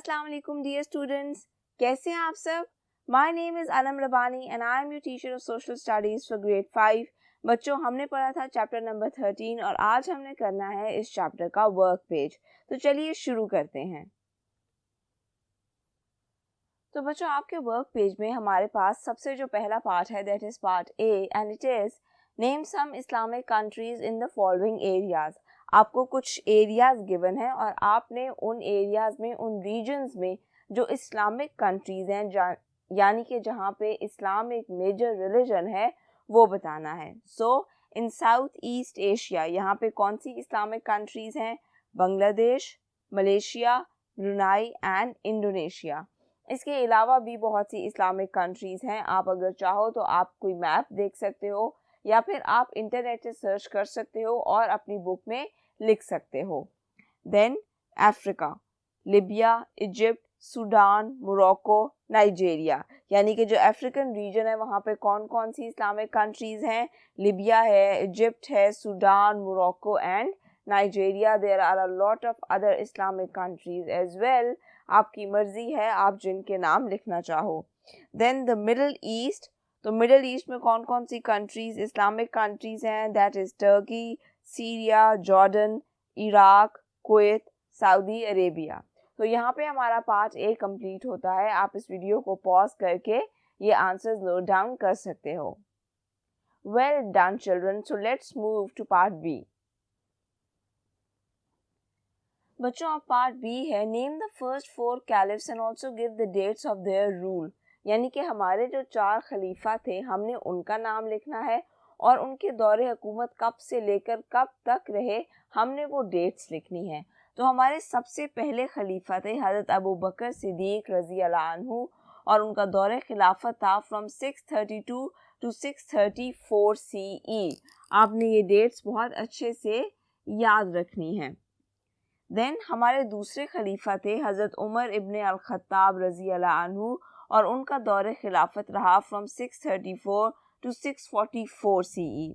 अस्सलाम वालेकुम dear students, कैसे हैं आप सब? My name is Anam Rabbani and I am your teacher of social studies for grade 5। बच्चों, हमने पढ़ा था चैप्टर नंबर 13 और आज हमने करना है इस चैप्टर का वर्क पेज। तो चलिए शुरू करते हैं। तो बच्चों, आपके वर्क पेज में हमारे पास सबसे जो पहला पार्ट है that is part A and it is name some Islamic countries in the following areas. आपको कुछ एरियाज गिवन है और आपने उन एरियाज में, उन रीजन्स में जो इस्लामिक कंट्रीज हैं, यानी कि जहाँ पे इस्लाम एक मेजर रिलीजन है, वो बताना है। सो इन साउथ ईस्ट एशिया यहाँ पे कौन सी इस्लामिक कंट्रीज हैं? Bangladesh, Malaysia, Brunei and Indonesia. इसके अलावा भी बहुत सी इस्लामिक कंट्रीज़ हैं। आप अगर चाहो तो आप कोई मैप देख सकते हो या फिर आप इंटरनेट से सर्च कर सकते हो और अपनी बुक में लिख सकते हो। Then Africa, Libya, Egypt, Sudan, Morocco, Nigeria, यानी कि जो अफ्रीकन रीजन है वहाँ पे कौन कौन सी इस्लामिक कंट्रीज़ हैं? लिबिया है, इजिप्ट है, Sudan, Morocco and Nigeria. There are a lot of other Islamic countries as well. आपकी मर्जी है आप जिनके नाम लिखना चाहो। देन द मिडल ईस्ट, तो मिडल ईस्ट में कौन कौन सी कंट्रीज इस्लामिक कंट्रीज हैं? That is Turkey, Syria, Jordan, Iraq, Kuwait, Saudi Arabia. तो यहाँ पे हमारा पार्ट ए कंप्लीट होता है। आप इस वीडियो को पॉज करके ये आंसर्स नोट डाउन कर सकते हो। Well done children, so let's move to part B. बच्चों, अब पार्ट बी है name the first 4 caliphs and also give the dates of their rule. यानी कि हमारे जो 4 खलीफा थे हमने उनका नाम लिखना है और उनके दौरे हुकूमत कब से लेकर कब तक रहे हमने वो डेट्स लिखनी है। तो हमारे सबसे पहले खलीफा थे हज़रत अबू बकर सिद्दीक रज़ी अल्लाह अन्हु और उनका दौरे खिलाफत था फ्रॉम 632 टू 634 CE। आपने ये डेट्स बहुत अच्छे से याद रखनी है। देन हमारे दूसरे खलीफा थे हज़रत उमर इब्न अल-खत्ताब रज़ी अल्लाह अन्हु और उनका दौरे खिलाफत रहा फ्रॉम 634 टू 644 CE।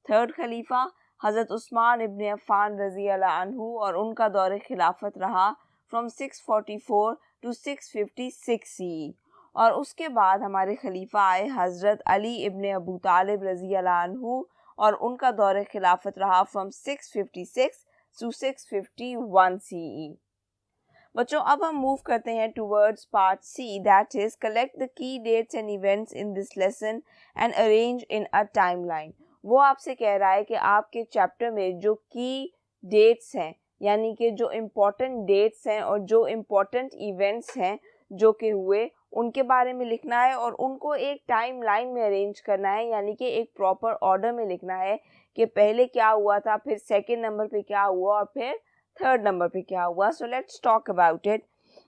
थर्ड खलीफा हज़रत उस्मान इब्न अफ़्फ़ान रज़ी अल्लाह अन्हु और उनका दौरे खिलाफत रहा फ्रॉम 644 टू 656 CE। और उसके बाद हमारे खलीफा आए हज़रत अली इब्न अबू तालिब रज़ी अल्लाह अन्हु और उनका दौरे खिलाफत रहा फ्रॉम 656 to 651 CE। बच्चों, अब हम मूव करते हैं towards part C that is collect the key dates and events in this lesson and arrange in a timeline. वो आपसे कह रहा है कि आपके चैप्टर में जो की डेट्स हैं, यानी कि जो इम्पोर्टेंट डेट्स हैं और जो इम्पोर्टेंट इवेंट्स हैं जो कि हुए, उनके बारे में लिखना है और उनको एक टाइम लाइन में अरेंज करना है, यानी कि एक प्रॉपर ऑर्डर में लिखना है कि पहले क्या हुआ था, फिर सेकंड नंबर पे क्या हुआ और फिर थर्ड नंबर पे क्या हुआ। So let's talk about it.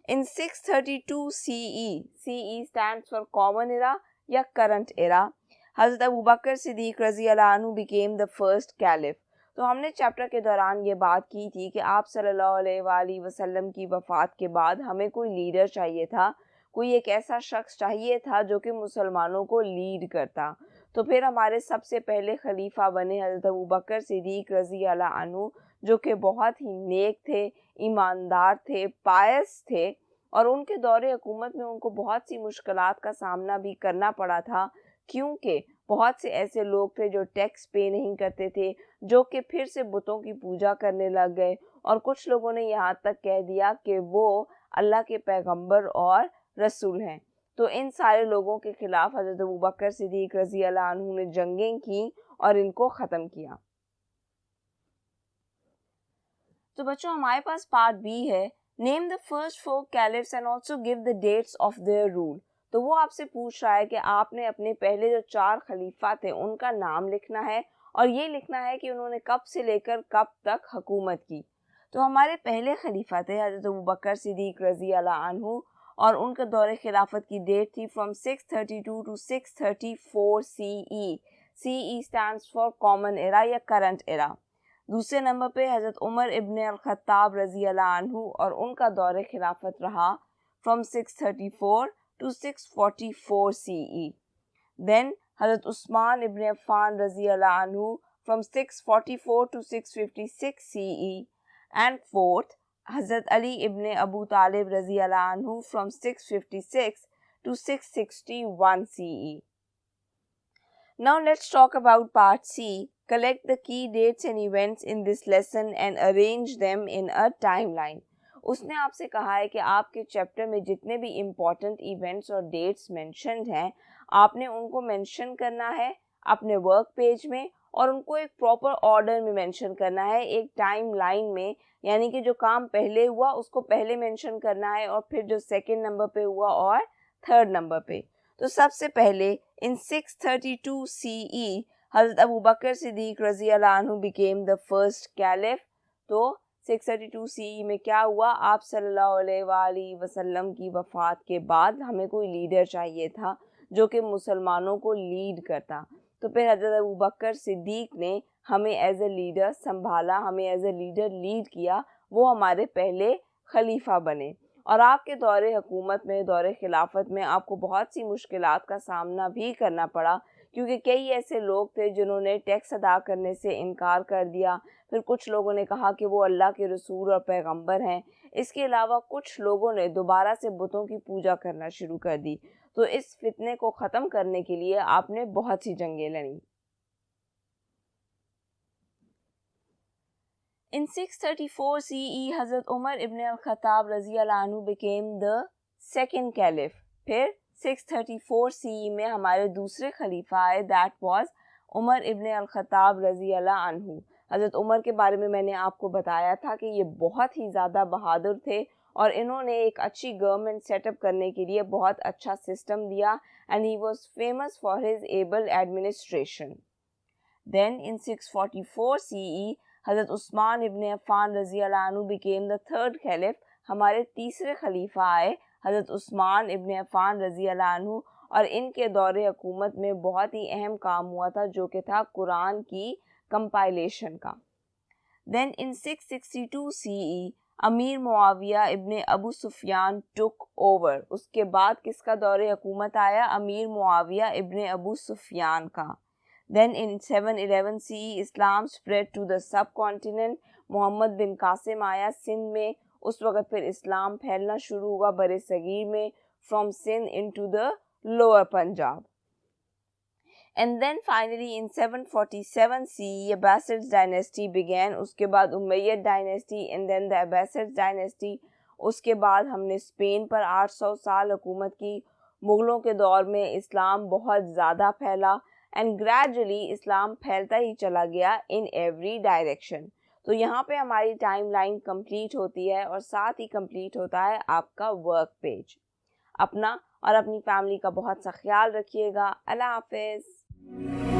In 632 CE, CE stands for common era या करंट एरा, हज़रत अबू बकर सिद्दीक रज़ी अल्लाह अन्हु बिकेम द फर्स्ट कैलिफ। तो हमने चैप्टर के दौरान ये बात की थी कि आप सल्लल्लाहु अलैहि वसल्लम की वफ़ात के बाद हमें कोई लीडर चाहिए था, कोई एक ऐसा शख्स चाहिए था जो कि मुसलमानों को लीड करता। तो फिर हमारे सबसे पहले खलीफा बने हज़रत अबू बकर सिद्दीक रज़ी अल्लाह अन्हु, जो कि बहुत ही नेक थे, ईमानदार थे, पायस थे और उनके दौरे हुकूमत में उनको बहुत सी मुश्किलात का सामना भी करना पड़ा था, क्योंकि बहुत से ऐसे लोग थे जो टैक्स पे नहीं करते थे, जो कि फिर से बुतों की पूजा करने लग गए और कुछ लोगों ने यहाँ तक कह दिया कि वो अल्लाह के पैगंबर और रसूल हैं। तो इन सारे लोगों के खिलाफ हज़रत अबू बकर सिद्दीक रज़ी अल्लाह अन्हु ने जंगें की और इनको ख़त्म किया। तो बच्चों, हमारे पास पार्ट बी है name the first 4 caliphs and also give the dates of their rule. तो वो आपसे पूछ रहा है कि आपने अपने पहले जो 4 खलीफा थे उनका नाम लिखना है और ये लिखना है कि उन्होंने कब से लेकर कब तक हुकूमत की। तो हमारे पहले खलीफा थे हज़रत अबू बकर सिद्दीक रज़ी अल्लाह अन्हु और उनका दौरे खिलाफत की डेट थी from 632 to 634 CE। CE stands for common era या करंट एरा। दूसरे नंबर पे हज़रत उमर इब्न अल-खत्ताब रज़ी अल्लाह अन्हु और उनका दौरे खिलाफत रहा फ्रॉम 634 टू 644 CE। देन हज़रत उस्मान इब्न अफ़्फ़ान रज़ी अल्लाह अन्हु from 644 to 656 CE। And fourth Hazrat Ali ibn Abu Talib radiyallahu anhu from 656 to 661 CE. Now let's talk about part C. Collect the key dates and events in this lesson and arrange them in a timeline. उसने आपसे कहा है कि आपके chapter में जितने भी important events और डेट्स मेंशन्ड हैं, आपने उनको मेंशन करना है अपने वर्क पेज में और उनको एक प्रॉपर ऑर्डर में मेंशन करना है, एक टाइम लाइन में, यानी कि जो काम पहले हुआ उसको पहले मेंशन करना है और फिर जो सेकंड नंबर पे हुआ और थर्ड नंबर पे. तो सबसे पहले इन 632 CE हज़रत अबू बकर सिद्दीक रज़ी अल्लाह अन्हु became the first caliph. तो 632 CE में क्या हुआ, आप सल्लल्लाहु अलैहि वसल्लम की वफ़ात के बाद हमें कोई लीडर चाहिए था जो कि मुसलमानों को लीड करता. तो फिर हज़रत अबू बकर सिद्दीक ने हमें एज ए लीडर संभाला, हमें एज ए लीडर लीड किया, वो हमारे पहले खलीफा बने. और आपके दौरे हुकूमत में, दौरे खिलाफत में आपको बहुत सी मुश्किलात का सामना भी करना पड़ा, क्योंकि कई ऐसे लोग थे जिन्होंने टैक्स अदा करने से इनकार कर दिया. फिर कुछ लोगों ने कहा कि वो अल्लाह के रसूल और पैगंबर हैं. इसके अलावा कुछ लोगों ने दोबारा से बुतों की पूजा करना शुरू कर दी. तो इस फितने को ख़त्म करने के लिए आपने बहुत सी जंगें लड़ी. In 634 CE, Hazrat Umar ibn al-Khattab रज़ियल्लाहु अन्हु became the second caliph. फिर 634 CE में हमारे दूसरे खलीफा आए, that was उमर इब्न अल-खत्ताब रज़ियल्लाहु अन्हु. हज़रत उमर के बारे में मैंने आपको बताया था कि ये बहुत ही ज़्यादा बहादुर थे और इन्होंने एक अच्छी गवर्नमेंट सेटअप करने के लिए बहुत अच्छा सिस्टम दिया, and he was famous for his able administration. Then in 644 CE, हज़रत उस्मान इब्न अफ़्फ़ान रज़ियल्लाहु अन्हु became the third caliph. हमारे तीसरे खलीफा आए हज़रत उस्मान इब्न अफ़्फ़ान रज़ियल्लाहु अन्हु और इनके दौरे हुकूमत में बहुत ही अहम काम हुआ था जो कि था कुरान की कंपाइलेशन का. Then in 662 CE, अमीर मुआविया इब्न अबू सुफियान took over. उसके बाद किसका दौरे हुकूमत आया, अमीर मुआविया इब्न अबू सुफियान का. Then in 711 CE, Islam spread to the subcontinent. Mohammad बिन कासिम आया सिंध में. उस वक़्त फिर इस्लाम फैलना शुरू हुआ बरे सगीर में, from Sindh into the lower Punjab. And then finally in 747 CE, Abbasid dynasty began. उसके बाद Umayyad dynasty and then the Abbasid dynasty. उसके बाद हमने स्पेन पर 800 साल हुकूमत की. मुग़लों के दौर में इस्लाम बहुत ज़्यादा फैला and gradually इस्लाम फैलता ही चला गया in every direction. तो यहाँ पे हमारी टाइम लाइन कंप्लीट होती है और साथ ही कंप्लीट होता है आपका वर्क पेज. अपना और अपनी फैमिली का बहुत सा ख्याल रखिएगा. अल्लाह हाफ़िज़.